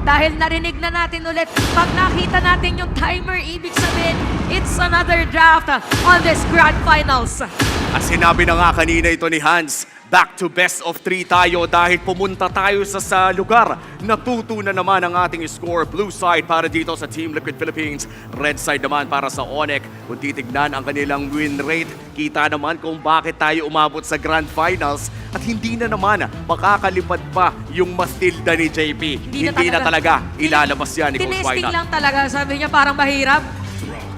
Dahil narinig na natin ulit, pag nakita natin yung timer, ibig sabihin, it's another draft on this Grand Finals. At sinabi na nga kanina ito ni Hans, back to best of 3 tayo dahil pumunta tayo sa lugar. Natuto na naman ang ating score. Blue side para dito sa Team Liquid Philippines. Red side naman para sa Onyx. Kung titignan ang kanilang win rate, kita naman kung bakit tayo umabot sa Grand Finals at hindi na naman makakalipad pa yung Mastilda ni JP. Hindi na talaga ilalabas yan ni Coach Tinesting White. lang talaga. Sabi niya parang mahirap.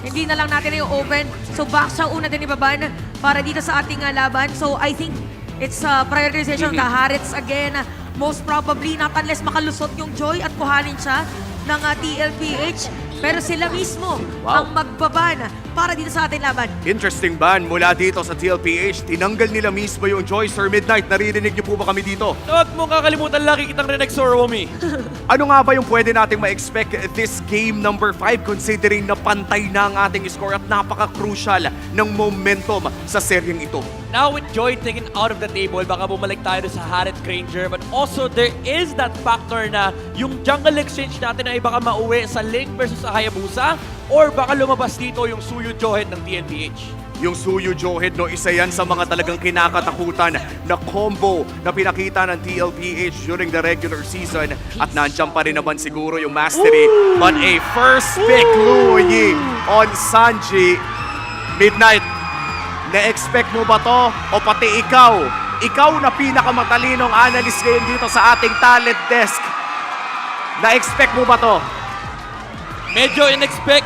Hindi na lang natin yung open. So back siya una din ibaban para dito sa ating laban. So I think it's prioritization. Kaharits again. Most probably, not unless makalusot yung Joy at kuhanin siya ng TLPH. Pero sila mismo ang magbaban para dito sa ating laban. Interesting ban mula dito sa TLPH. Tinanggal nila mismo yung Joy. Sir Midnight, naririnig niyo po ba kami dito? Huwag mo kakalimutan lagi kitang rinig, Sir Womi. Ano nga ba yung pwede nating ma-expect this game number 5 considering na pantay na ang ating score at napaka-crucial ng momentum sa seryeng ito? Now with Joy taken out of the table, baka bumalik tayo sa Harriet Granger. But also, there is that factor na yung jungle exchange natin ay baka mauwi sa Link versus sa Hayabusa or baka lumabas dito yung Suyu Johead ng TNPH. Yung Suyu Johead, no, isa yan sa mga talagang kinakatakutan na combo na pinakita ng TLPH during the regular season. At nandiyan pa rin naman siguro yung mastery. But a first pick, Luoyi on Sanji. Midnight, na-expect mo ba to? O pati ikaw? Ikaw na pinakamatalinong analyst ngayon dito sa ating talent desk. Na-expect mo ba to? Medyo in-expect,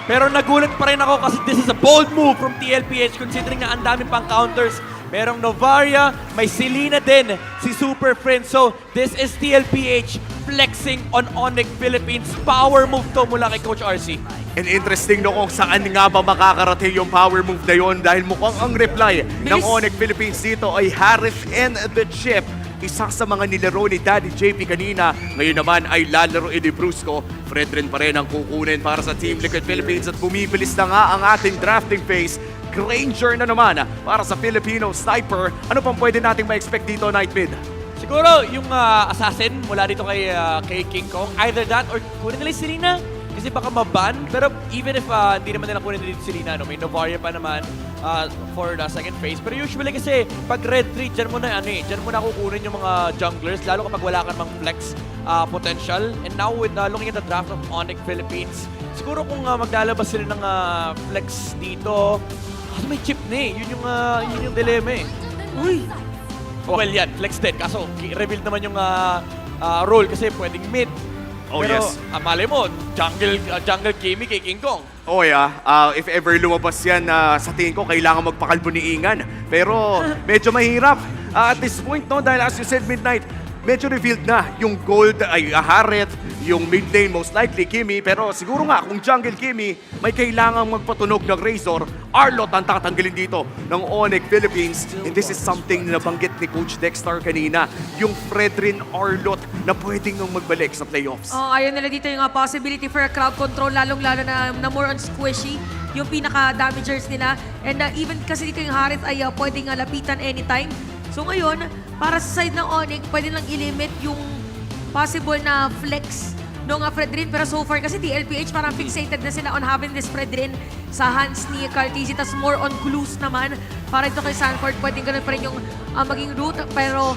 pero nagulat pa rin ako kasi this is a bold move from TLPH considering na ang dami pang counters. Merong Novaria, may Selena din, si Super Friend. So, this is TLPH flexing on Onyx Philippines. Power move to mula kay Coach RC. And interesting no kung saan nga ba makakarating yung power move na yun dahil mukhang ang reply ng Onyx Philippines dito ay Harris and the Chip. Isa sa mga nilaro ni Daddy JP kanina. Ngayon naman ay lalaro ni Brusco. Fredrin pa rin ang kukunin para sa Team Liquid Philippines at bumibilis na nga ang ating drafting phase. Granger na naman para sa Filipino Sniper. Ano pang pwede nating ma-expect dito, Nightmid? Siguro yung assassin mula dito kay King Kong, either that or kunin nila si Selena. Kasi baka maban, pero even if hindi naman nila kunin dito si Selena, no, may Novaria pa naman for the second phase. Pero usually kasi pag Red 3, dyan mo na dyan mo na kukunin yung mga junglers, lalo kapag wala ka mang flex potential. And now with looking at the draft of Onyx Philippines, siguro kung maglalabas sila ng flex dito, kasi may chip na yun yung dilemma eh. Uy! Well yan, flex din, kaso revealed naman yung role kasi pwedeng mid. Oh, Pero, yes. mali mo, jungle Kimi kay King Kong. Oh yeah, if ever lumabas yan, sa tingin ko kailangan magpakalbo ni Ingan. Pero medyo mahirap at this point, no, dahil as you said, Midnight, medyo revealed na yung gold ay Harriet, yung mid lane most likely Kimi, pero siguro nga kung jungle Kimi, may kailangang magpatunog ng Razor. Arlot ang tatanggalin dito ng Onyx Philippines. And this is something na nabanggit ni Coach Dexter kanina, yung Fredrin Arlot na pwedeng nung magbalik sa playoffs. Ayaw nila dito yung possibility for a crowd control, lalong-lalo na more on squishy, yung pinaka-damagers nila. And even kasi dito yung Harith ay pwedeng lapitan anytime. So ngayon, para sa side ng Onyx, pwede lang i-limit yung possible na flex nung Fredrin. Pero so far kasi TLPH parang fixated na sila on having this Fredrin sa hands ni Cartesi. Tas more on clues naman para ito kay Sanford. Pwedeng ganun pa rin yung maging route. Pero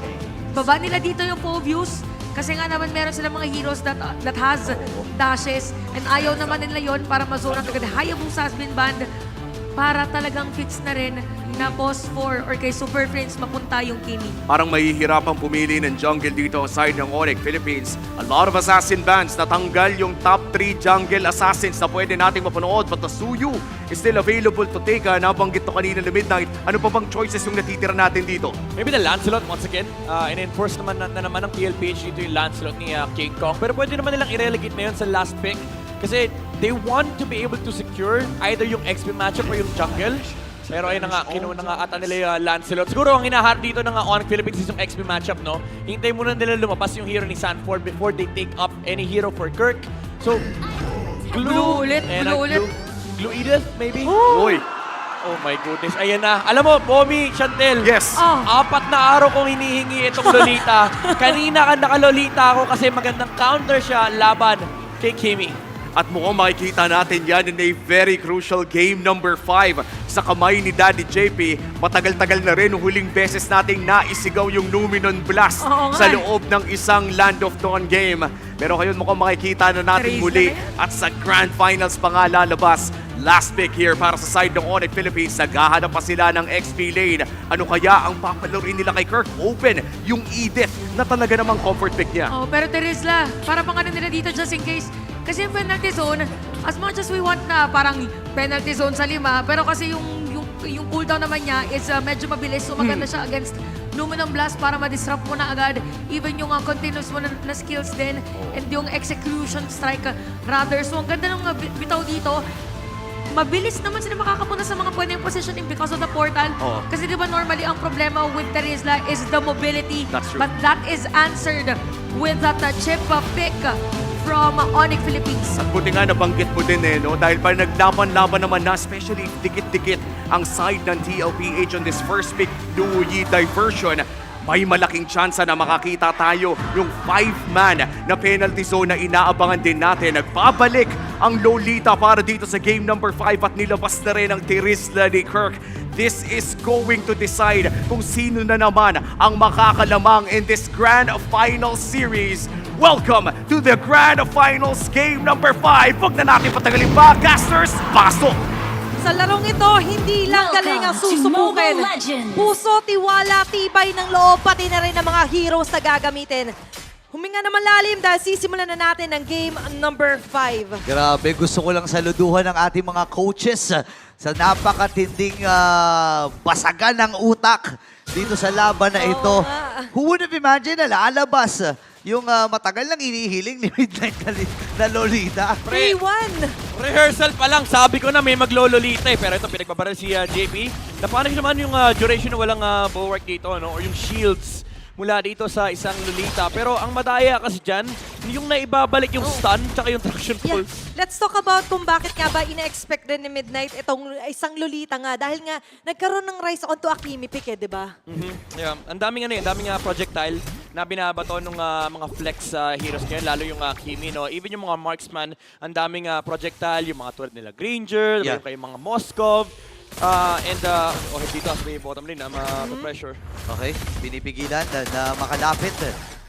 baba nila dito yung Povius. Kasi nga naman meron silang mga heroes that has dashes. And ayaw naman nila yon para mazona agad. Hayabusa has been banned para talagang fix na rin na post 4 or kay Super Friends mapunta yung Kimi. Parang mahihirapang pumili ng jungle dito side ng Onyx Philippines. A lot of assassin bans. Natanggal yung top 3 jungle assassins na pwede nating mapanood. But the Suyu is still available to take. Nabanggit to kanina na Midnight. Ano pa bang choices yung natitira natin dito? Maybe the Lancelot once again. In-enforce naman na naman ng TLPH dito yung Lancelot ni King Kong. Pero pwede naman nilang i-relegate na yun sa last pick. Kasi they want to be able to secure either yung XP matchup or yung jungle. Pero ayun na nga, kinuha na nga ata nila yung Lancelot. Siguro ang hinaharap dito ng Onyx Philippines is yung XP matchup, no? Hintay muna nila lumabas yung hero ni Sanford before they take up any hero for Kirk. So, Glue ulit, and glue ulit. Glue Edith, maybe? Uy! Oh my goodness, ayan na. Alam mo, Bomi, Chantel. Yes. Oh. 4 na araw kong hinihingi itong Lolita. Kanina ka nakalolita ako kasi magandang counter siya laban kay Kimi. At mukhang makikita natin yan in a very crucial game number 5 sa kamay ni Daddy JP. Matagal-tagal na rin huling beses nating naisigaw yung Numinon Blast Oo nga sa eh. loob ng isang Land of Dawn game. Pero ngayon mukhang makikita na natin Trace muli. na yan. At sa Grand Finals pa nga lalabas. Last pick here para sa side ng Onyx Philippines. Naghahanap pa sila ng XP lane. Ano kaya ang papalarin nila kay Kirk? Open yung Edith na talaga namang comfort pick niya. Oh, pero Terizla, para pang ano nila dito just in case. Kasi yung penalty zone, as much as we want na parang penalty zone sa 5, pero kasi yung cooldown naman niya is medyo mabilis. So maganda siya against Luminum Blast para ma-disrupt mo na agad. Even yung continuous mo na skills din and yung execution strike rather. So ang ganda ng bitaw dito. Mabilis naman sila makakapunta sa mga pwedeng positioning because of the portal. Oo. Kasi di ba normally ang problema with Terizla is the mobility. That's true. But that is answered with that chip pick from Onyx Philippines. At buti nga nabanggit mo din no? Dahil pa naglaban-laban naman na, especially dikit-dikit ang side ng TLPH on this first pick, Luyi diversion. May malaking tsansa na makakita tayo yung 5-man na penalty zone na inaabangan din natin. Nagbabalik ang Lolita para dito sa game number 5 at nilabas na rin ang Terizla ni Kirk. This is going to decide kung sino na naman ang makakalamang in this Grand Finals series. Welcome to the Grand Finals game number 5. Huwag na natin patagalin pa. Casters, pasok! Sa larong ito, hindi lang galing ang susubukin. Puso, tiwala, tibay ng loob, pati na rin ang mga heroes na gagamitin. Huminga naman lalim dahil sisimulan na natin ang game number 5. Grabe, gusto ko lang saluduhan ng ating mga coaches sa napakatinding basagan ng utak dito sa laban na ito. nga. Who would have imagined na lalabas yung matagal lang inihiling ni Midnight na Lolita? 3-1. Rehearsal pa lang, sabi ko na may maglololita eh. Pero ito, pinagbabaril si JP. Napanish naman yung duration na walang bulwark dito, no? Or yung shields mula dito sa isang Lolita. Pero ang madaya kasi dyan, yung naibabalik yung stun tsaka yung traction Yeah. pulse. Let's talk about kung bakit nga ba ina-expect din ni Midnight itong isang Lolita nga. Dahil nga, nagkaroon ng rise onto Akimi pick di ba? Yeah. Ang daming projectile na binabato ng mga flex heroes ngayon, lalo yung Kimi, no? Even yung mga marksman, ang daming projectile, yung mga tulad nila Granger, Yeah. yung kay mga Moskov, dito as may bottom lane, pressure. Okay, pinipigilan na makalapit.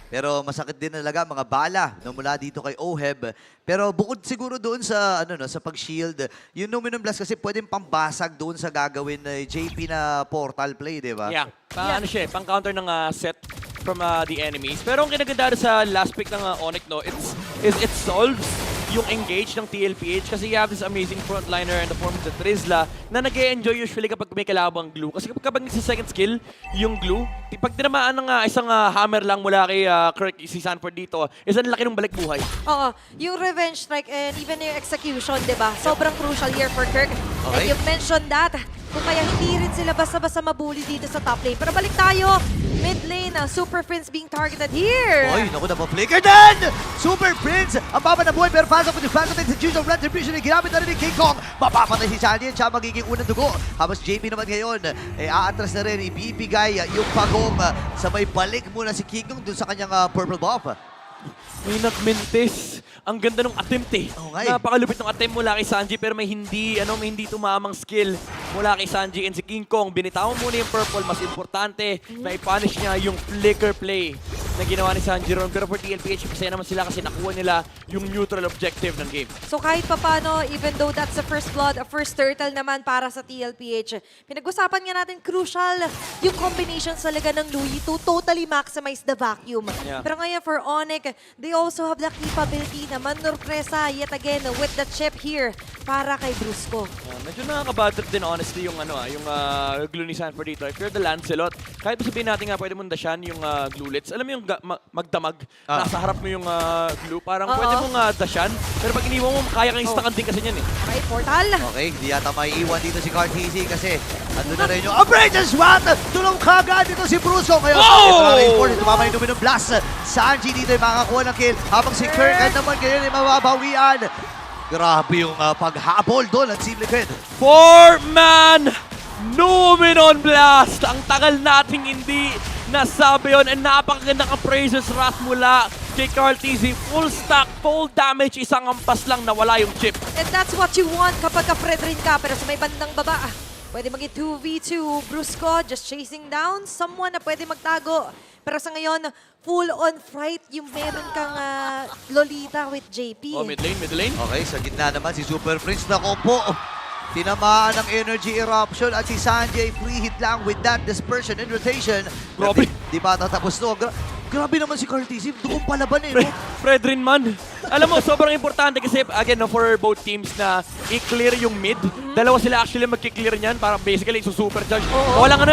Pero masakit din talaga mga bala no, mula dito kay Oheb. Pero bukod siguro doon sa sa pag-shield, yung Numinum Blast kasi pwedeng pambasag doon sa gagawin ni JP na portal play, di ba? Yeah. Ano siya, pang-counter ng set from the enemies. Pero ang kinaganda sa last pick ng Onyx, no, it solves yung engage ng TLPH kasi you have this amazing frontliner in the form of the Terizla na nag-e-enjoy usually kapag may kalabang glue. Kasi kapag nagsa-second skill, yung glue, pag tinamaan ng isang hammer lang mula kay Kirk, si Sanford dito, is ang laki ng balik buhay. Oo. Yung revenge strike and even yung execution, di ba? Sobrang crucial here for Kirk. And Okay. you mentioned that. Kung kaya hindi rin sila basta-basta mabuli dito sa top lane. Pero balik tayo. Mid lane, Super Prince being targeted here. Oy, naku, napaflicker din! Super Prince! Ang baba na buhay pero fast up with the fast up execution of retribution na ginamit na rin ni King Kong. Mapapatay si Sandy at siya magiging unang dugo. Habang JP naman ngayon, aatras na rin, ibibigay yung pagong sa may balik muna si King Kong dun sa kanyang purple buff. May nagmintis. Ang ganda ng attempt eh. Oo nga eh. Napakalupit ng attempt mula kay Sanji pero may hindi tumamang skill mula kay Sanji and si King Kong. Binitawan muna yung purple. Mas importante na i-punish niya yung flicker play na ginawa ni Sanji ron. Pero for TLPH, masaya naman sila kasi nakuha nila yung neutral objective ng game. So kahit papano, even though that's the first blood, a first turtle naman para sa TLPH, pinag-usapan nga natin crucial yung combinations talaga ng Louis to totally maximize the vacuum. Yeah. Pero ngayon for Onyx, they also have the capability na manurpresa yet again with the chip here para kay Brusco. Medyo nakaka-bad trip din honestly yung glue ni Sanford dito. If you're the Lancelot, kahit sabihin natin nga pwede mong dasyan yung glulets, alam mo yung magdamag, nasa harap mo yung glue, parang Oo. pwede mong dasyan, pero pag iniwan mo, kaya kang instakan din kasi yan eh. Okay, portal. Okay, hindi yata maiiwan dito si Cartesi kasi andun na rin yung Abrasion Swat! Tulong kagad dito si Brusco. Ngayon, tumama yung Numinum Blast. Sanji dito ay makakakuha ng kill habang si Kirk naman ngayon ay mababawian. Grabe yung paghabol doon at Team Liquid. 4-man Numenon Blast! Ang tagal nating hindi nasabi yun. And napakagandang appraisers wrath mula kay Carl TZ. Full stack, full damage, isang ampas lang nawala yung chip. And that's what you want kapag ka-Fredrin ka. Pero sa may bandang baba, pwede maging 2v2. Brusco just chasing down someone na pwede magtago. Pero sa ngayon, full-on fight yung meron kang Lolita with JP. Oh, mid lane. Okay, sa gitna naman si Super Prince na kompo. Tinamaan ng energy eruption at si Sanjay free hit lang with that dispersion and rotation. Grabe. Di ba tatapos to? Grabe naman si Carl TZ. Doon palaban eh. No? Fredrin man. Alam mo, sobrang importante kasi, again, no, for both teams na i-clear yung mid. Dalawa sila actually magki-clear niyan para basically supercharge.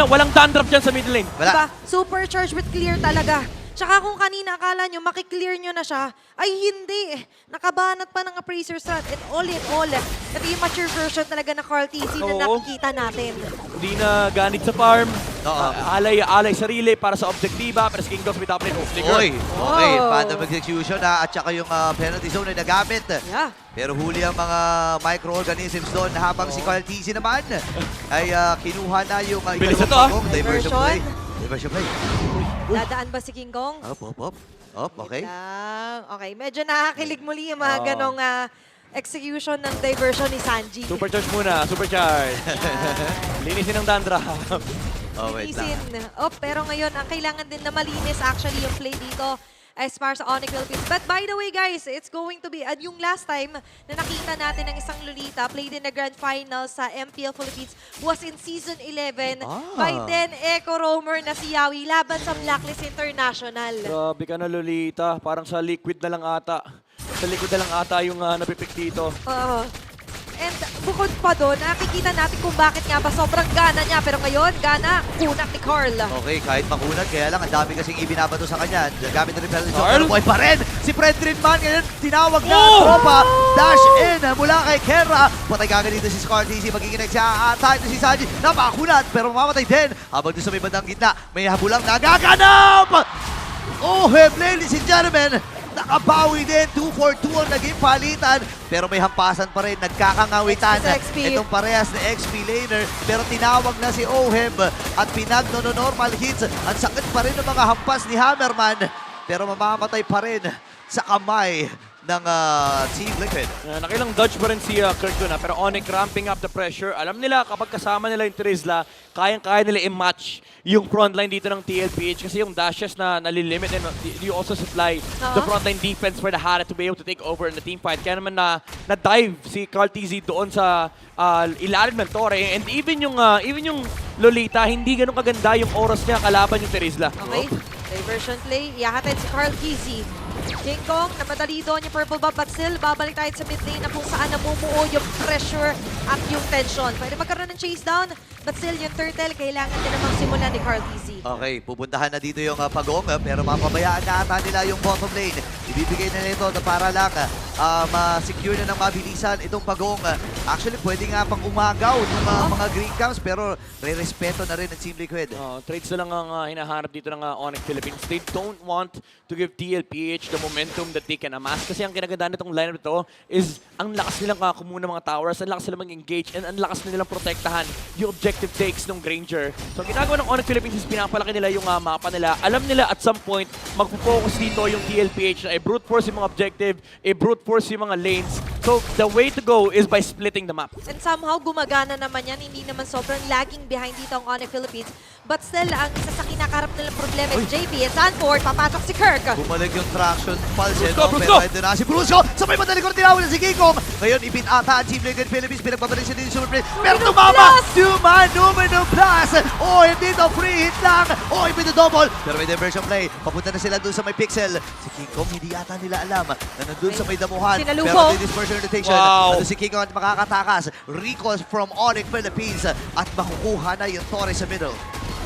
Walang dandruff dyan sa mid lane. Wala. Diba? Supercharged with clear talaga. Tsaka kung kanina akala nyo makiklear nyo na siya, ay hindi. Nakabanat pa ng appraiser strat. And all in all, ito yung mature version talaga na Carl TZ na Oo. nakikita natin. Hindi na ganit sa farm. Oo. Alay sarili para sa objektiba. Pero si King Dogs may top lane. Oy, okay. Oh. Phantom execution at saka yung penalty zone ay nagamit. Yeah. Pero huli ang mga microorganisms doon habang si Carl TZ naman ay kinuha na yung Bilis ikalawang ito, ah. pagong. Diversion play. Diversion. Diversion play. Dadaan ba si King Kong? Up, okay. Lang. Okay, medyo nakakilig muli yung mga ganong execution ng diversion ni Sanji. Supercharge muna. Supercharge. Linisin ng dandruff. Oh, wait lang. Linisin. Pero ngayon, ang kailangan din na malinis actually yung play dito as far sa Onyx Philippines. But by the way guys, it's going to be, yung last time na nakita natin ng isang Lolita played in the grand final sa MPL Philippines was in Season 11 by then Echo Roamer na si Yawi laban sa Blacklist International. Grabe ka na, Lolita. Parang sa liquid na lang ata. Sa liquid na lang ata yung napipick dito. And bukod pa doon, nakikita natin kung bakit nga ba sobrang gana niya. Pero ngayon, gana, kunak ni Carl. Okay, kahit makunat, kaya lang ang dami kasing ibinabato sa kanya. Gamit na rin penalty zone, Carl? pero buhay pa rin. Si Fredrin man ngayon, tinawag na ang tropa. Dash in mula kay Kenra. Patay kagad dito si Carl TZ. Magiging nagsa-attack na si Sanji. Napakunat, pero mamamatay din. Habang doon sa may bandang gitna, may habulang nagaganap! Oh, ladies and gentlemen, nakabawi din. 2-4-2 ang naging palitan. Pero may hampasan pa rin. Nagkakangawitan. XP. Itong parehas na XP laner. Pero tinawag na si Oheb at pinag-normal hits. Ang sakit pa rin ng mga hampas ni Hammerman. Pero mamamatay pa rin sa kamay ng Team Liquid. Nakilang dodge pa rin si Kirk doon. Pero Onyx ramping up the pressure. Alam nila kapag kasama nila yung Trizla, kayang-kaya nila i-match yung frontline dito ng TLPH kasi yung dashes na nalilimit and you also supply the frontline defense for the Hara to be able to take over in the team fight. Kaya naman na-dive si Carl TZ doon sa ilalim ng Torre. And even yung Lolita, hindi ganun kaganda yung oras niya kalaban yung Trizla. Okay, diversion play. Iyahatid si Carl TZ. King Kong, namadali doon yung purple buff, but still, babalik tayo sa mid lane na kung saan namumuo yung pressure at yung tension. Pwede magkaroon ng chase down, but still, yung turtle, kailangan din namang simulan ni Carl TZ. Okay, pupuntahan na dito yung pagong, pero mapabayaan na ata nila yung bottom lane. Ibibigay na nito na para lang ma-secure na ng mabilisan itong pagong. Actually, pwede nga pang umagaw ng mga green camps, pero re-respeto na rin ng Team Liquid. Trades na lang ang hinahanap dito ng Onyx Philippines. They don't want to give TLPH the momentum that they can amass. Kasi ang kinagandaan nitong lineup ito is ang lakas nilang kumuha ng mga towers, ang lakas nilang mag-engage, and ang lakas nilang protektahan yung objective takes ng Granger. So ang ginagawa ng Onyx Philippines is pinapalaki nila yung mapa nila. Alam nila at some point, magpo-focus dito yung TLPH na i-brute force yung mga objective, i-brute force yung mga lanes. So the way to go is by splitting the map. And somehow, gumagana naman yan. Hindi naman sobrang lagging behind dito ang Onyx Philippines. But still, ang isa sa kinakaharap nilang problema is JP and Sanford. Papasok si Kirk. Bumalik yung traction pulse, Brusco, no? Brusco! Pero ito na si Brusco. Sa may madaling ko tinawag na si King Kong. Ngayon, ibinata ang Team Liquid Philippines. Pinagbabalik siya din yung Super Play. Pero Numero tumama! plus! Numero plus! Oh, hindi to free hit lang. Oh, double. Pero may diversion play. Papunta na sila doon sa may pixel. Si King Kong, hindi yata nila alam na nandun sa may damuhan. Sinalubong. Pero may dispersion rotation. Wow. Ano si King Kong at makakatakas. Recalls from Onyx Philippines. At makukuha na yung Torre sa middle.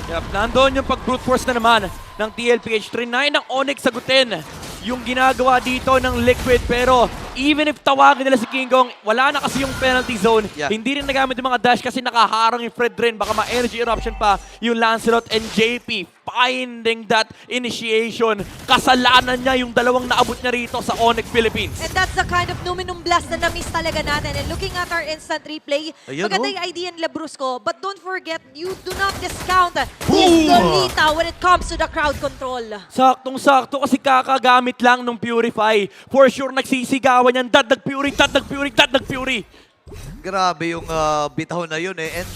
Yep, nandoon yung pag-brute force na naman ng TLPH. Trinay ng Onyx sagutin yung ginagawa dito ng Liquid. Pero even if tawagin nila si King Kong, wala na kasi yung penalty zone. Yeah. Hindi rin nagamit yung mga dash kasi nakaharang yung Fredrin. Baka ma-energy eruption pa yung Lancelot and JP. finding that initiation. Kasalanan niya yung dalawang naabot niya rito sa Onyx Philippines. And that's the kind of Numinum Blast na na-miss talaga natin. And looking at our instant replay, Ayun, maganda oh. yung idea ni Labrusco. But don't forget, you do not discount his Lolita when it comes to the crowd control. Saktong-sakto kasi kakagamit lang ng Purify. For sure, nagsisigawan yan. Dadag Fury, dadag Fury, dadag Fury. Grabe yung bitaw na yun eh. And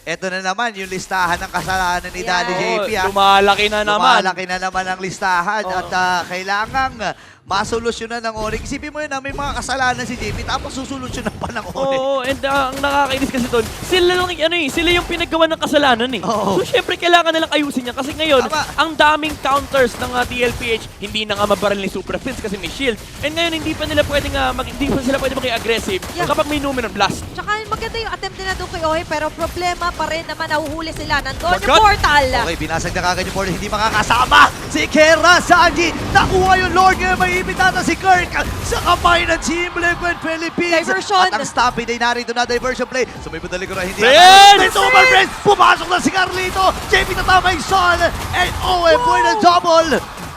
eto na naman yung listahan ng kasalanan ni Daddy Yeah. JP. ah. Lumalaki na naman. Lumalaki na naman ang listahan Oo. at kailangang masolusyonan ng Onyx. Isipin mo yun na may mga kasalanan si JP tapos susolusyonan pa ng Onyx. Oo, and ang nakakainis kasi doon, sila yung pinaggawa ng kasalanan eh. Oo. So syempre kailangan nilang ayusin yan kasi ngayon, Tama. ang daming counters ng TLPH, hindi na nga mabaril ni Super Prince kasi may shield. And ngayon hindi pa sila pwedeng maging aggressive Yeah. kapag may Numinum Blast. Tsaka maganda yung attempt nila doon kay Ohe, pero problema pa rin naman, nahuhuli sila. Nandun Bagat. yung portal. Okay, binasag na kagad yung portal. Hindi makakasama si Kera Sanji. Nakuha yung Lord. Ngayon may ibitata si Kirk sa kamay ng Team Liquid Philippines. Diversion. At ang Stampede ay narito na diversion play. So may padali ko na hindi. Yes! May Super Friends. Pumasok na si Carlito. JP natama yung Son. And OM for the double.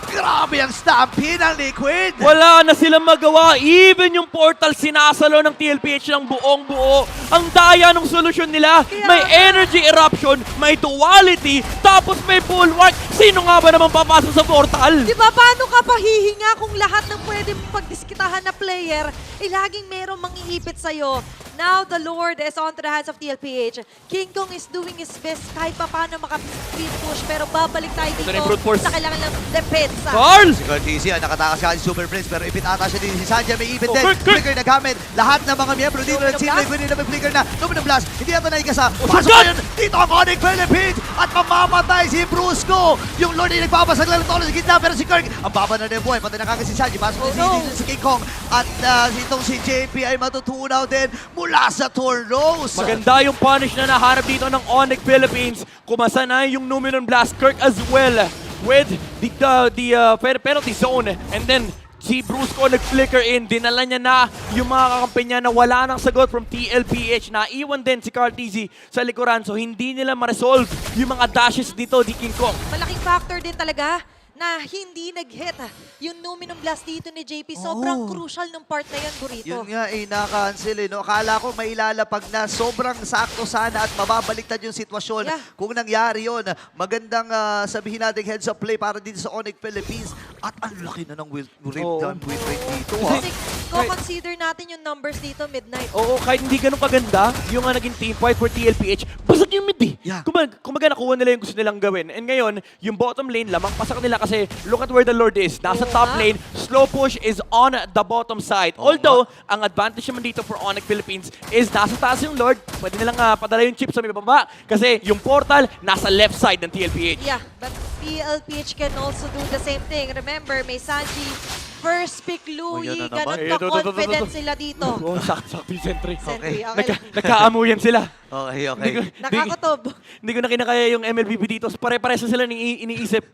Grabe ang Stampede ng Liquid. Wala na silang magawa. Even yung portal sinasalo ng TLPH ng buong buo. Ang daya ng solusyon nila. May energy eruption, may duality, tapos may bulwark. Sino nga ba naman papasok sa portal? Di ba, paano ka pahihinga kung lahat ng pwede mong pagdiskitahan na player, laging merong mangiipit sa'yo? Now, the Lord is onto the hands of TLPH. King Kong is doing his best kahit pa paano maka-speed push, pero babalik tayo Ito na yung dito brute force. sa kailangan ng depensa. Carl! Si Kurt Easy, nakatakas siya si Super Prince pero ipit ata siya din si Sanjay, may ipit Oh, din. Kirk! Flicker na gamit. Lahat ng mga miyembro dito ng Luminum Team Blast? Liquid na may flicker na. Luminum Blast, hindi ata naikasa. Pasok shot! ngayon dito ang Onyx Philippines at mamamatay si Brusco. Yung Lord ay nagbabasag lang ng tono sa gitna pero si Kirk, ang baba na rin buhay. Patay na kagad si Sanjay. Pasok din Oh, no. si King Kong at itong si JP ay matutunaw din mula sa Tornos. Maganda yung punish na naharap dito ng Onyx Philippines. Kumasa na yung Numinum Blast. Kirk as well with the penalty zone. And then si Brusco nag-flicker in. Dinala niya na yung mga kakampi niya na wala nang sagot from TLPH. Naiwan din si Carl TZ sa likuran. So hindi nila ma-resolve yung mga dashes dito di King Kong. Malaking factor din talaga na hindi nag-hit yung Numinum Blast dito ni JP. Sobrang crucial ng part na yan, Burrito. Yun nga na-cancel eh. No? Akala ko may ilalapag na sobrang sakto sana at mababaliktad yung sitwasyon. Yeah. Kung nangyari yun, magandang sabihin natin heads up play para dito sa Onyx Philippines. At ang laki na ng win rate dito. Kasi consider natin yung numbers dito, Midnight. Oo, kahit hindi ganun kaganda, yung naging team fight for TLPH, basag yung mid eh. Yeah. Kumaga nakuha nila yung gusto nilang gawin. And ngayon, yung bottom lane, lamang pasak nila kasi look at where the Lord is. Nasa Oo top nga. lane, slow push is on the bottom side. Although, ang advantage naman dito for Onyx Philippines is nasa taas yung Lord, pwede nilang padala yung chip sa may baba. Kasi yung portal, nasa left side ng TLPH. Yeah, but PLPH can also do the same thing. Remember, may Sanji, first pick Louie, Oh, yan na ganun naman. ka-confident sila dito. Oo, sakto yung sentry. Sentry, okay lang. Nagkaamuyan sila. Okay, okay. Hindi ko- Nakakutob. Hindi ko na kinakaya yung MLBB dito. Pare-pares na sila iniisip.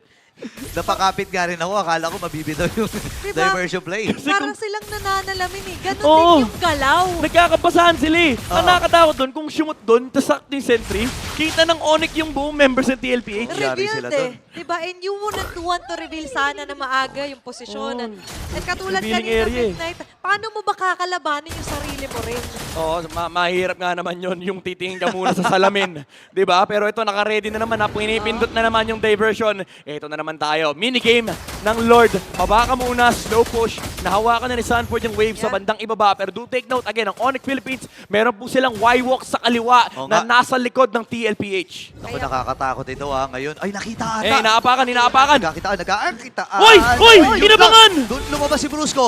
Napakapit nga rin ako. Akala ko mabibitaw yung Diba? diversion play. Parang silang nananalamin eh. Ganun Oo. din yung galaw. Nagkakabasahan sila eh. Ang Oo. nakakatakot doon, kung shumot doon, tas sakto yung sentry, kita ng Onyx yung buong members ng TLPH. Yari sila Revealed dun. Diba? And you wouldn't want to reveal sana na maaga yung posisyon. Oo. At katulad Revealing kanina, area eh. Midnight, paano mo ba kakalabanin yung sarili mo rin? Oo, mahirap nga naman yon yung titingin ka muna sa salamin. 'Di ba? Pero ito, naka-ready na naman. Pinipindot na naman yung diversion. Ito na naman tayo. Minigame ng Lord. Baba ka muna, slow push. Nahawakan na ni Sanford yung wave sa Yeah. bandang ibaba. Pero do take note, again, ang Onyx Philippines, meron po silang Y-walk sa kaliwa Oo na nga. nasa likod ng TLPH. Ako, nakakatakot ito ngayon. Ay, nakita ata. Eh, inaapakan. Nagkakitaan. Oy! Oy! yung Ginabangan! blast. Doon lumabas si Brusco.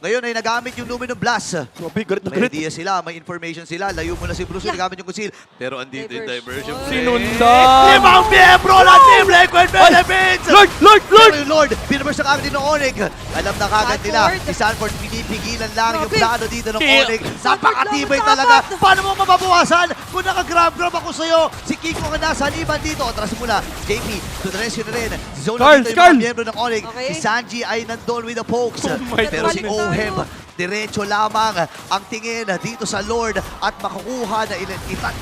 Ngayon ay nagamit yung Luminum Blast. Grabe, galit na May galit. idea sila, may information sila. Layo muna si Brusco, nagamit yung conceal. Pero andito yung diversion. Diversion. Sinundan! Limang miyembro ng Team Liquid Philippines! Lord! Lord! Lord! Pero yung Lord, binabers na kagad din ng Onyx. Alam na kagad nila, Sanford. si Sanford pinipigilan lang yung Grabe. plano dito ng Kaya- Onyx. Sanford Napakatibay lang, talaga. dapat. Paano mo mababawasan? Kung naka-grab-grab ako sa'yo, si Kiko ka nasa liban dito. Atras muna, JP, to the rescue na rin. Si Zona Carl, dito yung Carl. mga miyembro ng Onyx. Okay. Si Sanji ay nandun with the pokes. Oh my Pero si goodness. Ohem, diretso lamang ang tingin dito sa Lord at makukuha na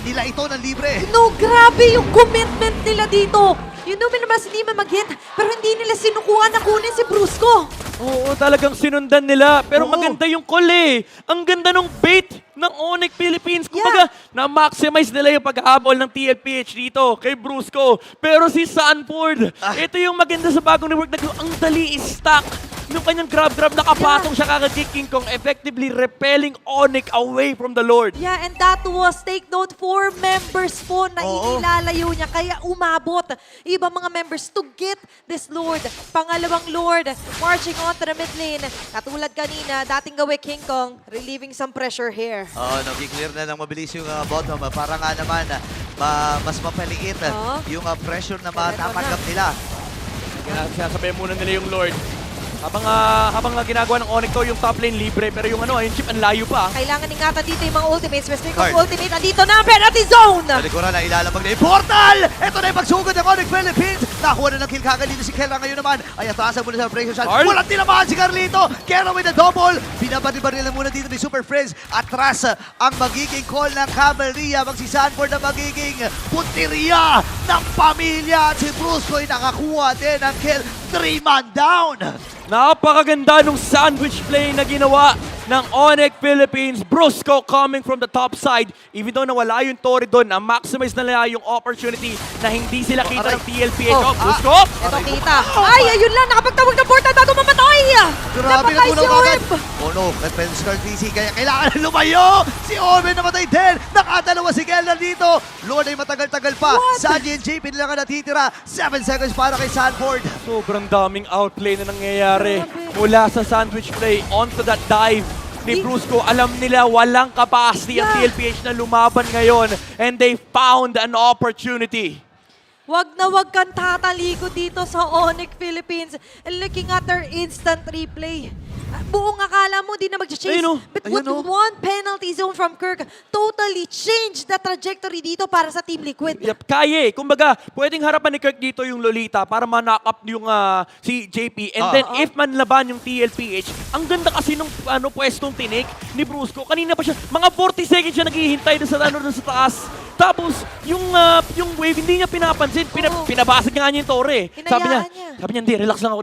nila ito ng libre. No, grabe yung commitment nila dito. Yung Numinomals hindi man mag-hit, pero hindi nila sinukuha na kunin si Brusco. Oo, talagang sinundan nila. Pero Oo. maganda yung call eh. Ang ganda ng bait ng Onyx Philippines. Kumbaga, na-maximize nila yung pag-ahabol ng TLPH dito kay Brusco. Pero si Sanford, ito yung maganda sa bagong network. Ang dali i-stack. Nung kanyang grab-grab, nakapatong siya kagad kay King Kong, effectively repelling Onyx away from the Lord. Yeah, and that was, take note, 4 members po na Oo. inilalayo niya. Kaya umabot ibang mga members to get this Lord. Pangalawang Lord, marching on to the mid lane. Katulad kanina, dating gawe King Kong, relieving some pressure here. Nag-clear na ng mabilis yung bottom. Para nga naman, mas mapaliit Oo. yung pressure na Pero matatanggap nila. Sinasabi muna nila yung Lord. Habang ginagawa ng Onyx to, yung top lane libre, pero yung yung chip ang layo pa. Kailangan ingatan dito yung mga ultimates. Speaking of Card. ultimate, andito na ang penalty zone! Sa likuran na ilalabag na yung portal! Ito na yung pagsugod ng Onyx Philippines! Nakuha na ng kill kagad dito si Kera ngayon naman. Ay, atrasan muna sa break shot. Card. Walang tinamaan si Carlito! Kera with a double! Binabari-baril na muna dito ni Super Friends. Atras ang magiging call ng Cavalry. Habang si Sanford ang magiging punteriya ng pamilya. At si Brusco ay nakakuha din ng kill. 3-man down! Napakaganda nung sandwich play na ginawa ng Onyx Philippines. Brusco coming from the top side. Even though nawala yung Tori doon, na-maximize na nila yung opportunity na hindi sila kita ng TLPH. Oh, Brusco! Ito kita. Ay, ayun lang, nakapagtawag ng portal bago mamatay! Grabe Napatay na si tunaw agad. Orb! Oh no, defense card DC, kaya kailangan na lumayo! Si Orbe namatay din! Nakadalawa si Keller dito! Lord ay matagal-tagal pa. Sanji and JP nila ka natitira. 7 seconds para kay Sanford. Sobrang daming outplay na nangyayari mula sa sandwich play onto that dive ni Brusco. Alam nila walang capacity ang TLPH na lumaban ngayon and they found an opportunity. Wag na wag kang tatalikod dito sa Onyx Philippines. And looking at their instant replay. Buong akala mo di na mag-chase. Ayun, oh. But Ayun, with oh. one penalty zone from Kirk, totally changed the trajectory dito para sa Team Liquid. Yep, kaya eh. Kumbaga, pwedeng harapan ni Kirk dito yung Lolita para ma-knock up yung si JP. And then, if manlaban yung TLPH, ang ganda kasi nung pwestong tinik ni Brusco. Kanina pa siya, mga 40 seconds siya naghihintay doon sa taas. Tapos, yung wave, hindi niya pinapansin. Oo. Pinabasag nga niya yung Torre. Hinayaan niya. Sabi niya, hindi, relax lang ako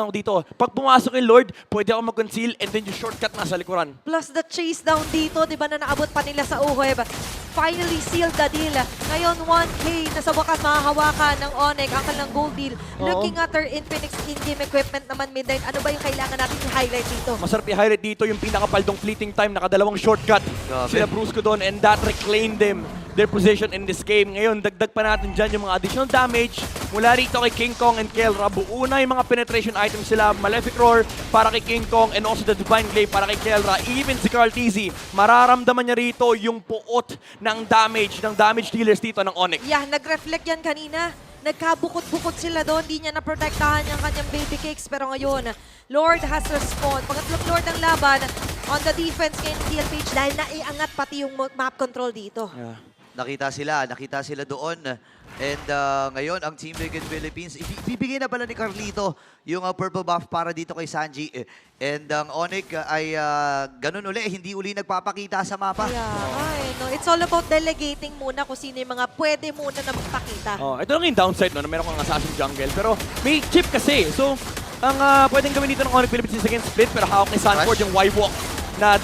dito. Pag pumasok yung Lord, pwede ako mag-conceal and then yung shortcut nasa likuran. Plus the chase down dito, di ba na naabot pa nila sa Uweb. Finally sealed the deal. Ngayon 1K na sa wakas mahahawakan ng Onyx ang kanilang gold deal. Looking at their Infinix in-game equipment naman midnight, ano ba yung kailangan natin i-highlight dito? Masarap i-highlight dito yung pinakapaldong fleeting time, nakadalawang shortcut. Grabe. Sila Brusco doon and that reclaimed them their position in this game. Ngayon, dagdag pa natin dyan yung mga additional damage mula rito kay King Kong and Kelra. Buo na yung mga penetration items sila. Malefic Roar para kay King Kong and also the Divine Glaive para kay Kelra. Even si Carl Tizzy, mararamdaman niya rito yung puot ng damage dealers dito ng Onyx. Yeah, nag-reflect yan kanina. Nagkabukod-bukod sila doon. Di niya naprotektahan yung kanyang baby cakes. Pero ngayon, Lord has respawned. Pangatlong Lord ng laban on the defense kay TLPH dahil naiangat pati yung map control dito. Yeah. Nakita sila doon. And ngayon, ang Team Liquid Philippines, ibibigay na pala ni Carlito yung purple buff para dito kay Sanji. And ang Onyx ay ganun uli, hindi uli nagpapakita sa mapa. Yeah, no, it's all about delegating muna kung sino yung mga pwede muna na magpakita. Oh, ito lang yung downside no, na meron kang assassin jungle. Pero may chip kasi. So, ang pwedeng gawin dito ng Onyx Philippines is against split. Pero hawak ni Sanford yung Y-Walk na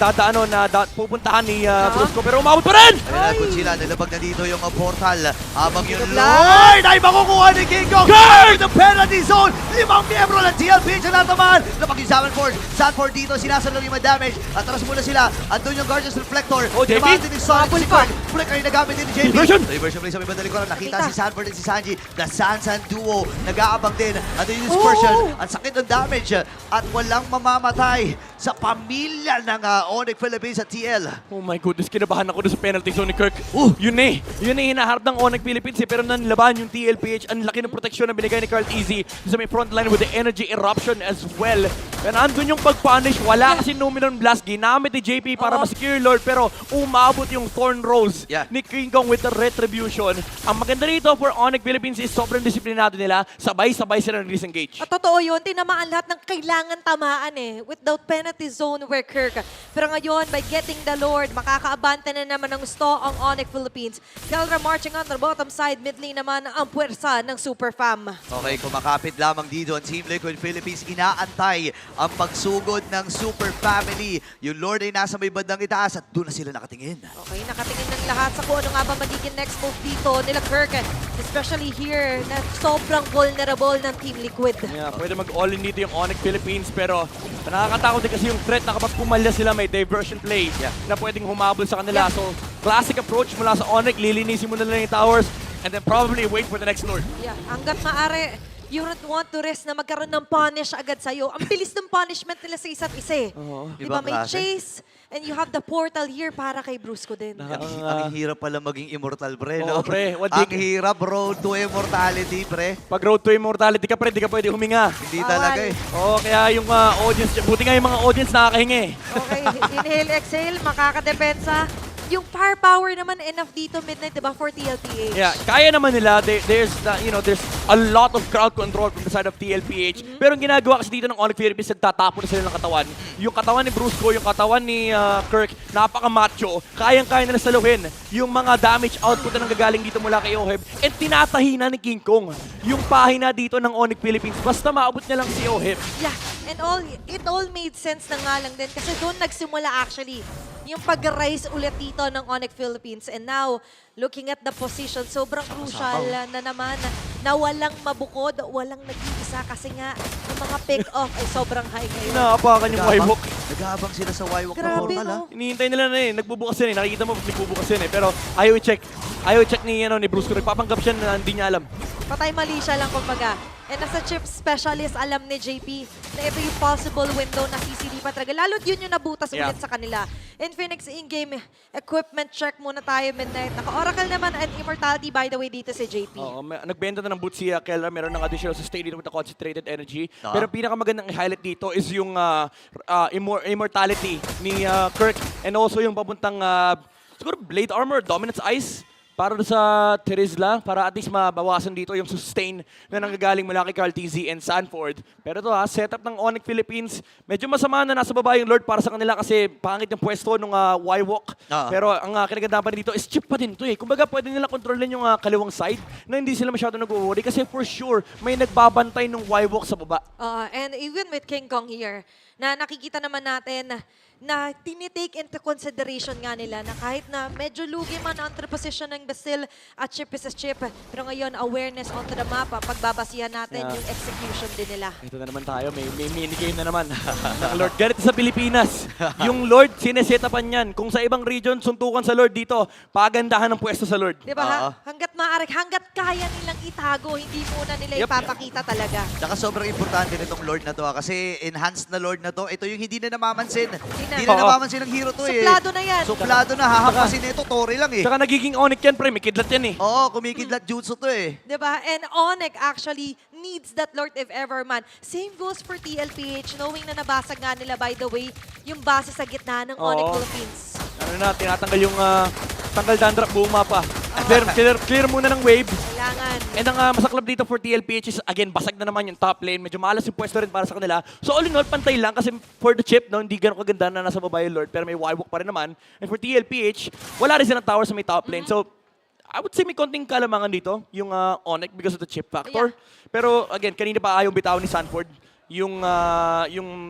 pupuntahan ni Brusco. Pero umabot pa rin! Ay, good sila. Nilabag na dito yung portal. Habang yung Good Lord ay makukuha ni King Kong. Guard! The penalty zone! 5 miyembro ng TLPH na natamaan. Labag yung Sanford dito. Sinasalong yung damage. Atras muna sila. Andun yung Guardian's Reflector. Oh, JP? Tinamaan din ni Sonic Bubble si pa. Kirk. Flick ay nagamit din ni JP. Diversion! Diversion play sa may bandang likuran. Nakita Nakita. si Sanford at si Sanji. The Sansan duo. Nag-aabang din. Andun yung dispersion. Oh! Ang sakit ng damage. At walang mamamatay sa pamilya ng Onyx Philippines at TL. Oh my goodness, kinabahan ako doon sa penalty zone ni Kirk. Yun eh hinaharap ng Onyx Philippines pero nanlaban yung TLPH. Ang laki ng proteksyon na binigay ni Carl Tizzy sa may front line with the energy eruption as well. And andun yung pag-punish, wala kasi Numinon Blast. Ginamit ni JP para ma-secure Lord pero umabot yung Thorn Rose ni King Kong with the retribution. Ang maganda rito for Onyx Philippines is sobrang disiplinado nila. Sabay-sabay sila ng-disengage. At totoo yun, tinamaan lahat ng kailangan tamaan eh. Without penalty zone where Kirk. Pero ngayon, by getting the Lord, makakaabante na naman ng gusto ang Onyx Philippines. Kelra marching on the bottom side, mid lane naman ang puwersa ng Super Fam. Okay, kumakapit lamang dito ang Team Liquid Philippines. Inaantay ang pagsugod ng Super Family. Yung Lord ay nasa may bandang itaas at doon na sila nakatingin. Okay, nakatingin ng lahat sa kung ano nga ba magiging next move dito nila Kirk. Especially here, na sobrang vulnerable ng Team Liquid. Yeah, pwede mag-all-in dito yung Onyx Philippines, pero nakakatakot din kasi yung threat na kapag pumalya sila may diversion play na pwedeng humabol sa kanila. So, classic approach mula sa Onyx, lilinisin mo na lang yung towers and then probably wait for the next Lord. Yeah, hanggat maaari, you don't want to risk na magkaroon ng punish agad sa'yo. Ang bilis ng punishment nila sa isa't isa eh. Diba, Ibang may klase. chase, and you have the portal here para kay Brusco din. Ang hirap pala maging immortal, pre. Oo, No? pre. Ang hirap, road to immortality, pre. Pag road to immortality ka, pre, di ka pwede huminga. Hindi Bawal. talaga eh. Oo, kaya yung audience, buti nga yung mga audience nakakahinga eh. Okay, inhale, exhale, makakadepensa. Yung firepower naman enough dito midnight, diba, for TLPH. Yeah, kaya naman nila. There's a lot of crowd control from the side of TLPH. Pero ang ginagawa kasi dito ng Onyx Philippines, nagtatapon na sila ng katawan. Yung katawan ni Brusco, yung katawan ni Kirk, napaka-macho. Kayang-kaya nila saluhin yung mga damage output na nanggagaling dito mula kay Oheb. And tinatahina ni King Kong yung pahina dito ng Onyx Philippines. Basta maabot niya lang si Oheb. Yeah, and it all made sense na nga lang din kasi doon nagsimula actually yung pag-rise ulit dito ng Onyx Philippines. And now, looking at the position, sobrang crucial na naman na walang mabukod, walang nag-iisa kasi nga yung mga pick-off ay sobrang high ngayon. Naapakan yung Y-Walk. Nag-aabang sila sa Y-Walk na Grabe, portal, ha? no? Hinihintay nila na eh. Nagbubukas yan eh. Nakikita mo nagbubukas yan eh. Pero ayaw i-check. Ayaw i-check ni Brusco. Nagpapanggap siya na hindi niya alam. Patay mali siya lang kumbaga. And as a chip specialist, alam ni JP na ito yung possible window na sisilipan talaga. Lalo't yun yung nabutas Yeah. ulit sa kanila. In Phoenix in-game, equipment check muna tayo midnight. Naka-Oracle naman and Immortality by the way dito si JP. Oo, nagbenta na ng boot si Kelra. Meron ng additional sustain dito with the concentrated energy. Pero pinakamagandang i-highlight dito is yung immortality ni Kirk and also yung papuntang siguro Blade Armor, Dominance Ice para doon sa Terizla, para at least mabawasan dito yung sustain na nanggagaling mula kay Carl TZ and Sanford. Pero ito setup ng Onyx Philippines, medyo masama na nasa baba yung Lord para sa kanila kasi pangit yung pwesto ng Y-Walk. Pero ang kinagandaan pa dito is chip pa din ito eh. Kumbaga pwede nila kontrolin yung kaliwang side na hindi sila masyado nag-worry kasi for sure may nagbabantay ng Y-Walk sa baba. And even with King Kong here, na nakikita naman natin na tinitake into consideration nga nila na kahit na medyo lugi man ang position ng Basil at chip is a chip. Pero ngayon, awareness onto the map, pagbabasihan natin yung execution din nila. Ito na naman tayo, may minigame na naman ng Lord. Ganito sa Pilipinas. Yung Lord, sinesetapan yan. Kung sa ibang region, suntukan sa Lord dito, pagandahan ng pwesto sa Lord. Di ba? Hanggat maaari, hanggat kaya nilang itago, hindi muna nila ipapakita talaga. Tsaka sobrang importante nitong Lord na to kasi enhanced na Lord na to. Ito yung hindi na namamansin. Hindi na namamansin ng hero to eh. Suplado na yan. Suplado na, hahampasin na ito, Tori lang eh. Tsaka nagiging Onyx yan, pre. May kidlat yan eh. Oo, kumikidlat jutsu to eh. Diba? And Onyx actually needs that Lord if ever man. Same goes for TLPH, knowing na nabasag nga nila, by the way, yung base sa gitna ng Onyx Philippines. Ano na, tinatanggal yung tanggal dandruff buong mapa. Clear muna ng wave. Kailangan. And ang masaklap dito for TLPH is, again, basag na naman yung top lane. Medyo malas yung pwesto rin para sa kanila. So all in all, pantay lang kasi for the chip, no, hindi ganun kaganda na nasa baba yung Lord, pero may Y-Walk pa rin naman. And for TLPH, wala rin silang tower sa may top lane. So I would say may konting kalamangan dito, yung Onyx because of the chip factor. Pero again, kanina pa ayaw bitaw ni Sanford yung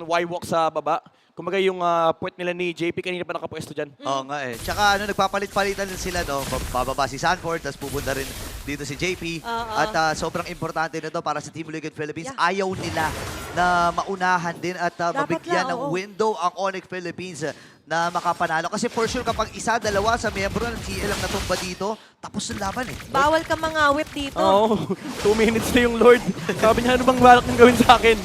Y-Walk sa baba. Kumbaga yung puwet nila ni JP kanina pa nakapwesto dyan. Oo nga eh. Tsaka nagpapalit-palitan din sila, no? Bababa si Sanford, tapos pupunta rin dito si JP. At sobrang importante nito para sa Team Liquid Philippines. Yeah. Ayaw nila na maunahan din at mabigyan ng window ang Onyx Philippines na makapanalo. Kasi for sure kapag isa, dalawa sa miyembro ng TL ang natumba dito, tapos ang laban eh. Bawal ka mangawit dito. Oo, 2 minutes na yung Lord. Sabi niya, ano bang balak niyong gawin sa akin?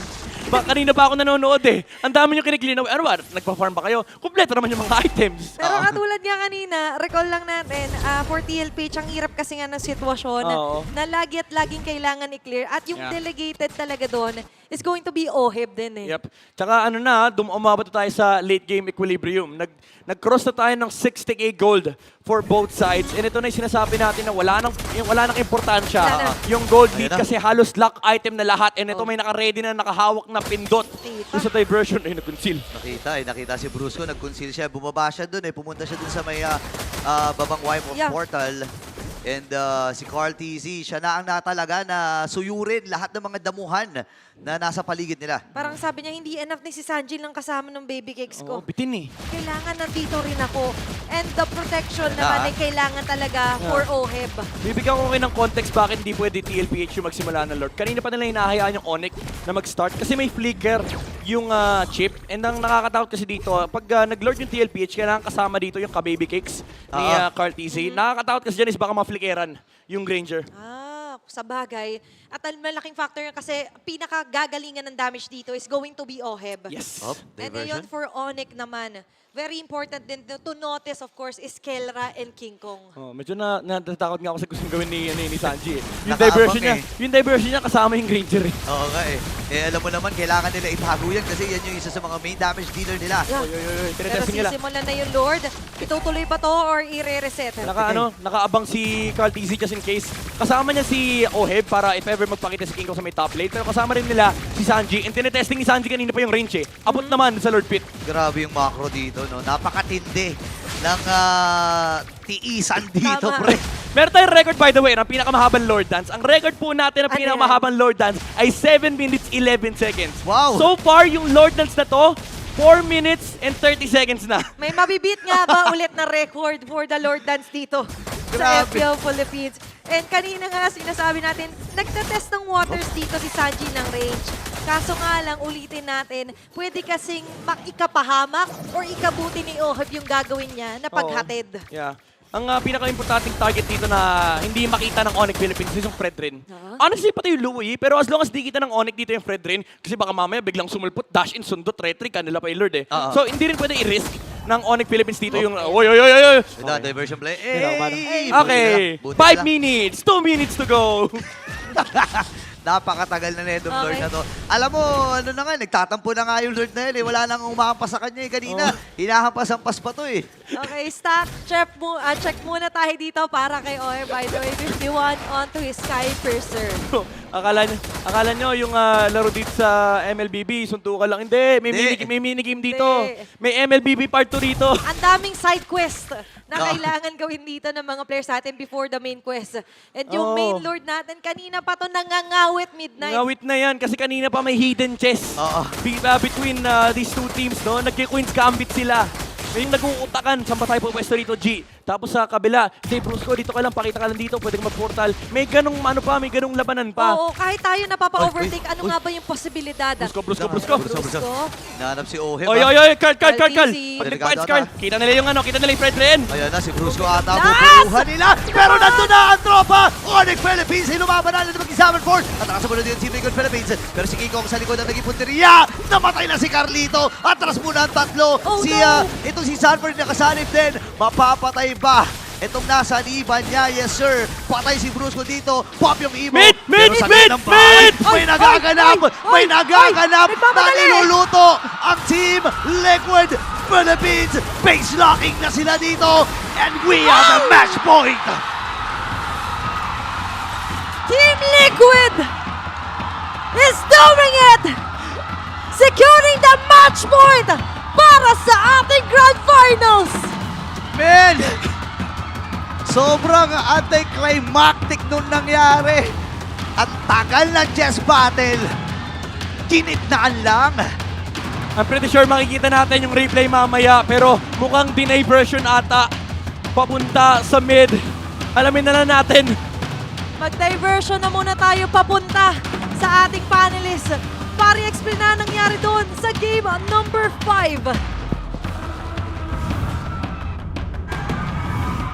Kanina pa ako nanonood eh. Ang dami niyo kiniklinaw. Ano ba? Nagpa-farm ba kayo? Kompleto naman yung mga items. Pero katulad nga kanina, recall lang natin, for TLPH, ang hirap kasi nga ng sitwasyon na lagi at laging kailangan i-clear. At yung delegated talaga doon is going to be Oheb din eh. Yep. Tsaka ano na, umabot na tayo sa late game equilibrium. Nag-cross na tayo ng 60k gold for both sides. And ito na yung sinasabi natin na wala nang importansya. Wala na. Yung gold Ayun lead na. kasi halos lock item na lahat. And ito may naka-ready na nakahawak na pindot. Kita. Doon sa diversion ay nag-conceal. Nakita si Brusco, nag-conceal siya, bumaba siya dun pumunta siya dun sa may babang wipe of Yeah. portal. And si Carl TZ, siya na ang natalaga na suyurin lahat ng mga damuhan na nasa paligid nila. Parang sabi niya, hindi enough ni si Sanji lang kasama ng baby cakes Oo, ko. bitin eh. Kailangan nandito rin ako. And the protection Ganda, naman ah. ay kailangan talaga for Oheb. Bibigyan ko kayo ng context bakit hindi pwede TLPH yung magsimula ng Lord. Kanina pa nila hinahayaan yung Onyx na mag-start kasi may flicker yung chip. And ang nakakatakot kasi dito, pag nag-Lord yung TLPH, kailangan kasama dito yung ka-baby cakes ni Carl TZ. Nakakatakot kasi dyan is baka ma-flickeran yung Granger. Sa bagay. At ang malaking factor yun kasi pinakagagalingan ng damage dito is going to be Oheb. Yes. Oh, And diversion. ngayon for Onyx naman, very important din to notice of course is Kelra and King Kong. Oh, medyo natatakot nga ako sa gustong gawin ni Sanji. Yung Nakaabang yung diversion niya kasama yung Granger eh. Oo nga eh. Alam mo naman, kailangan nila itago yan kasi yan yung isa sa mga main damage dealer nila. Yeah. Oy, Pero tinetesting nila. sisimulan na yung Lord. Itutuloy ba to or i-reset? Nakaabang si Carl TZ just in case. Kasama niya si Oheb para if ever magpakita si King Kong sa may top lane. Pero kasama rin nila si Sanji. And tinetesting ni Sanji kanina pa yung range eh. Abot naman sa Lord Pit. Grabe yung macro dito, no? Napakatindi ng tiisan dito, Tama. pre. Meron tayong record by the way ng pinakamahabang Lord Dance. Ang record po natin ng Ano pinakamahabang Lord Dance ay 7 minutes 11 seconds. Wow. So far, yung Lord Dance na to, 4 minutes and 30 seconds na. May mabibit nga ba ulit na record for the Lord Dance dito sa Grabe. FPL Philippines? And kanina nga sinasabi natin, nagtetest ng waters dito si Sanji ng range. Kaso nga lang, ulitin natin, pwede kasing ikapahamak or ikabuti ni Oheb yung gagawin niya na paghatid. Oo. Yeah. Ang pinaka-importanting target dito na hindi makita ng Onyx Philippines is yung Fredrin. Honestly, pati yung Louie, pero as long as di kita ng Onyx dito yung Fredrin, kasi baka mamaya biglang sumulput, dash in, sundot, retry, kanila pa yung Lord eh. So, hindi rin pwede i-risk ng Onyx Philippines dito yung, oy. Ito, diversion play. Okay, 5 minutes, 2 minutes to go. Napakatagal na Lord Okay. na to. Alam mo, ano na nga, nagtatampo na nga yung Lord na yun eh. Wala nang umahampas sa kanya eh kanina. Hinahampas-hampas pa to eh. Okay, stack. Check muna tayo dito para kay Oheb. By the way, 51 onto his Sky Piercer. Akala nyo yung laro dito sa MLBB, suntukan lang. Hindi, may minigame dito. Hindi. May MLBB part 2 dito. Ang daming side quest na kailangan gawin dito ng mga players natin before the main quest. And yung Oo. main lord natin, kanina pa to nangangawit midnight. Ngawit na yan kasi kanina pa may hidden chest Oo. between these two teams, no? Nagki-Queen's Gambit sila. May nag-uutakan, saan ba tayo pupwesto rito, G? Tapos sa kabila, si Brusco, dito ka lang, pakita ka lang dito, pwede ka mag-portal. May ganong may ganong labanan pa. Oo, kahit tayo napapa-overtake, ano nga ba yung posibilidad? Brusco. Nahanap si Oheb. Oy, Carl. Easy. Pag nag-punch, Carl, kita nila yung Fred Ren. Ayan na, si Brusco ata Last! bubuhan nila. Pero nandun na ang tropa! Onyx Philippines, hinumaban na ng mag-examine force. At nakasamunod din si Team Philippines. Pero si King Kong sa likod ang naging punteriya. Namatay na si Carlito. Atras muna ang tatlo. Oh, Itong si Sanford nakasanib din. Mapapatay ba? Itong nasa liban niya, yes sir. Patay si Brusco dito. Pop yung emo. Mid! Pero sa gitna ng bahay, may nagaganap. May nagaganap na nagmamadali. niluluto ang Team Liquid Philippines. Base locking na sila dito. And we have the match point. Team Liquid is doing it! Securing the match point para sa ating Grand Finals! Man! Sobrang anticlimactic nung nangyari. Ang tagal ng chess battle. Ginitnaan lang. I'm pretty sure makikita natin yung replay mamaya, pero mukhang diversion ata papunta sa mid. Alamin na lang natin. Mag-diversion na muna tayo papunta sa ating panelists para i-explain na nangyari doon sa game number 5.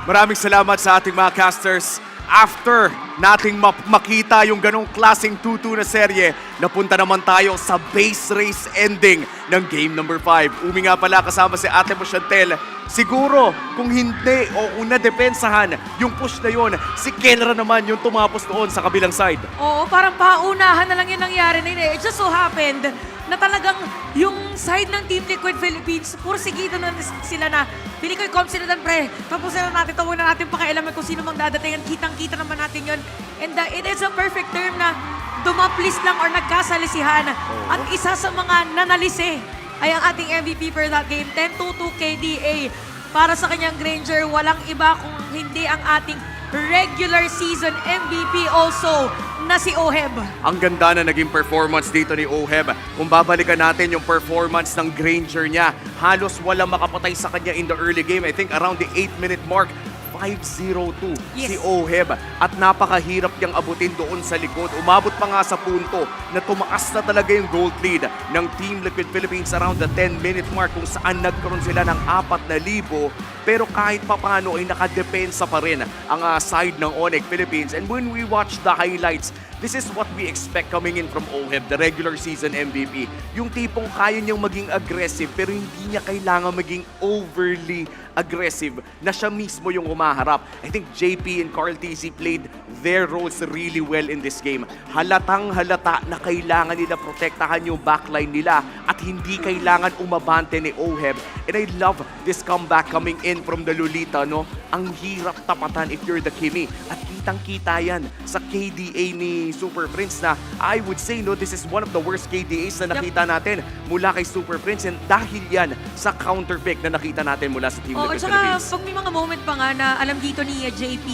Maraming salamat sa ating mga casters. after nating makita yung ganong klaseng 2-2 na serye, napunta naman tayo sa base race ending ng game number 5. Umi nga pala kasama si Ate mo Chantel. Siguro kung hindi o kung nadepensahan yung push na yon, si Kelra naman yung tumapos doon sa kabilang side. Oo, parang paunahan na lang yung nangyari na yun eh. It just so happened na talagang yung side ng Team Liquid Philippines, pursigido na sila na pili ko yung sila doon, pre. Tapos na natin, huwag na natin pakialaman kung sino mang dadatingan. Kitang-kita naman natin yun. And it is a perfect term na dumaplis lang or nagkasalisihan. At isa sa mga nanalisi ay ang ating MVP for that game, 10-2 KDA. Para sa kanyang Granger, walang iba kung hindi ang ating regular season MVP also na si Oheb. Ang ganda na naging performance dito ni Oheb. Kung babalikan natin yung performance ng Granger niya, halos walang makapatay sa kanya in the early game. I think around the 8-minute mark, 5-0-2 si Oheb. At napakahirap niyang abutin doon sa likod. Umabot pa nga sa punto na tumaas na talaga yung gold lead ng Team Liquid Philippines around the 10-minute mark kung saan nagkaroon sila ng 4,000. Pero kahit papano ay nakadepensa pa rin ang side ng Onyx Philippines. And when we watch the highlights, this is what we expect coming in from Oheb, the regular season MVP. Yung tipong kaya niyang maging aggressive pero hindi niya kailangan maging overly aggressive na siya mismo yung humaharap. I think JP and Carl TZ played their roles really well in this game. Halatang halata na kailangan nila protektahan yung backline nila at hindi kailangan umabante ni Oheb. And I love this comeback coming in from the Lolita, no? Ang hirap tapatan if you're the Kimi. At kitang-kita yan sa KDA ni Super Prince na I would say, no, this is one of the worst KDAs na nakita natin mula kay Super Prince. And dahil yan sa counterpick na nakita natin mula sa Team Oo, Liquid tsaka Philippines. pag may mga moment pa nga na alam dito ni JP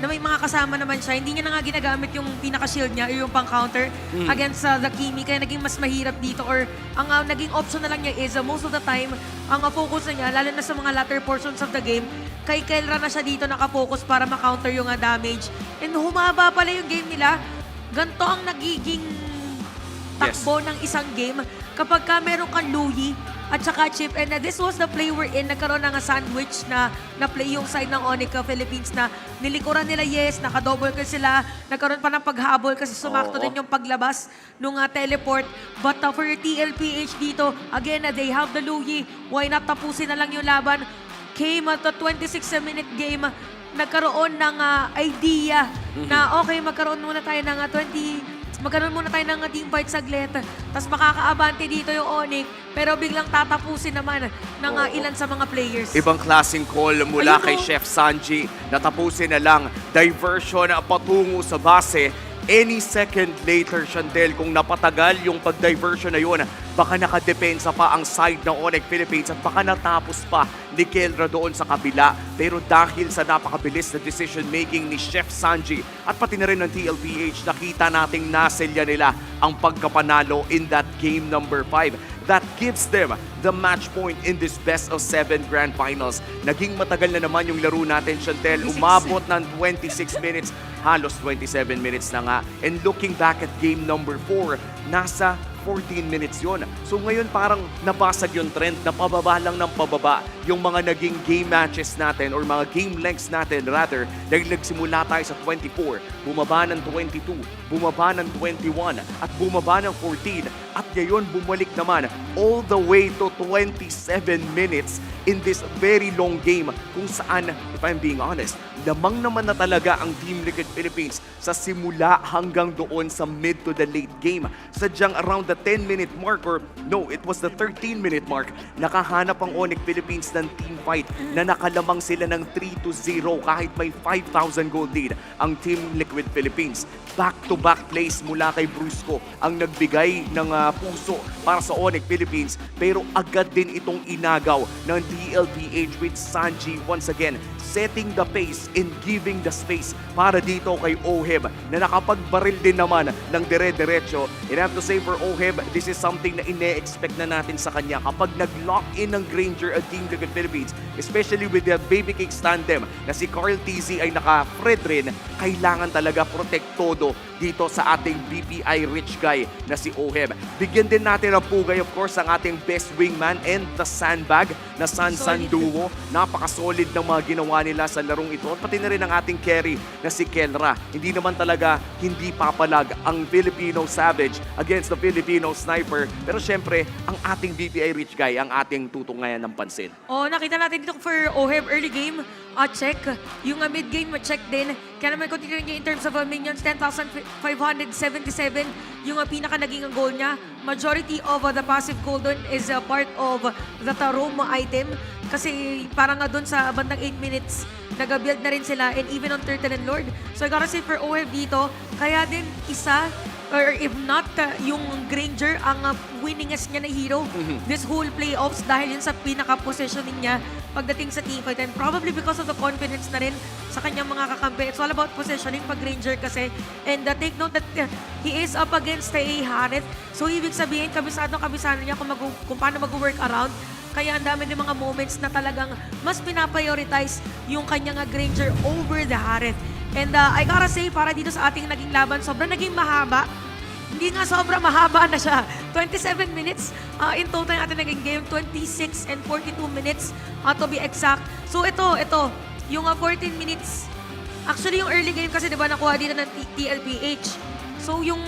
na may mga kasama naman siya, hindi niya na nga ginagamit yung pinaka-shield niya or yung pang-counter against the Kimi, kaya naging mas mahirap dito or ang naging option na lang niya is most of the time, ang focus na niya, lalo na sa mga latter portions of the game, kay Kelra na siya dito nakafocus para ma-counter yung damage. And humaba pala yung game nila. Ganto ang nagiging takbo ng isang game kapag ka meron kang Louie at saka Chip. And this was the play we're in. Nagkaroon ng sandwich na play yung side ng Onyx Philippines na nilikuran nila, yes, nakadouble kill sila. Nagkaroon pa ng paghabol kasi sumakto din yung paglabas nung teleport. But for your TLPH dito, again, they have the Louie. Why not tapusin na lang yung laban? Came at the 26-minute game, nagkaroon ng idea na okay, magkaroon muna tayo ng team fight saglit. Tapos makakaabante dito yung Onyx, pero biglang tatapusin naman ng ilan sa mga players. Ibang klaseng call mula Ayun, kay oh. Chef Sanji. Natapusin na lang. Diversion patungo sa base. Any second later, Chantel, kung napatagal yung pag-diversion na yun, baka nakadepensa pa ang side ng Onyx Philippines at baka natapos pa ni Kelra doon sa kabila. Pero dahil sa napakabilis na decision-making ni Chef Sanji at pati na rin ng TLPH, nakita nating naselya nila ang pagkapanalo in that game number 5. That gives them the match point in this best-of-7 Grand Finals. Naging matagal na naman yung laro natin, Chantel. Umabot ng 26 minutes, halos 27 minutes na nga. And looking back at game number 4, nasa 14 minutes yon. So ngayon parang nabasag yung trend na pababa lang ng pababa yung mga naging game matches natin or mga game lengths natin rather dahil nagsimula tayo sa 24, bumaba ng 22, bumaba ng 21 at bumaba ng 14 at ngayon bumalik naman all the way to 27 minutes in this very long game kung saan, if I'm being honest, lamang naman na talaga ang Team Liquid Philippines sa simula hanggang doon sa mid to the late game. Sadyang around the 10-minute mark or no, it was the 13-minute mark, nakahanap ang Onyx Philippines ng team fight na nakalamang sila ng 3-0 kahit may 5,000 gold lead ang Team Liquid Philippines. Back-to-back plays mula kay Brusco ang nagbigay ng puso para sa Onyx Philippines pero agad din itong inagaw ng TLPH with Sanji once again setting the pace and giving the space para dito kay Oheb na nakapagbaril din naman ng dire-diretso. And I have to say for Oheb, this is something na ine-expect na natin sa kanya kapag nag-lock in ng Granger at Team Liquid Philippines, especially with the Baby Cakes tandem na si Carl TZ ay naka-Fred rin, kailangan talaga protektodo dito sa ating BPI rich guy na si Oheb. bigyan din natin ng pugay, of course, ang ating best wingman and the sandbag na San-San Solid. duo. Napaka-solid ng mga ginawa nila sa larong ito. At pati na rin ang ating carry na si Kelra. Hindi naman talaga hindi papalag ang Filipino Savage against the Filipino Sniper. Pero syempre, ang ating BPI Rich Guy, ang ating tutungayan ng pansin. Nakita natin dito for OHEB early game, check. Yung mid game, check din. Kaya naman continue niya in terms of minions, 10,577 yung pinaka naging ang goal niya. Majority of the passive cooldown is part of the Taroma item. Kasi parang nga doon sa bandang 8 minutes, nag-build na rin sila and even on Turtle and Lord. So I gotta say for OHEB dito, kaya din isa or if not, yung Granger ang winningest niya na hero this whole playoffs dahil yun sa pinaka-positioning niya pagdating sa teamfight. And probably because of the confidence na rin sa kanyang mga kakampi. It's all about positioning pag Granger kasi. And take note that he is up against a Harith. So ibig sabihin, kabisado niya kung paano mag-work around. Kaya ang dami din mga moments na talagang mas pinaprioritize yung kanyang Granger over the Harith. And I gotta say, para dito sa ating naging laban, sobrang naging mahaba. Hindi nga sobrang mahaba na siya. 27 minutes in total natin naging game. 26 and 42 minutes to be exact. So ito, yung 14 minutes. Actually, yung early game kasi, di ba, nakuha dito ng TLPH. So yung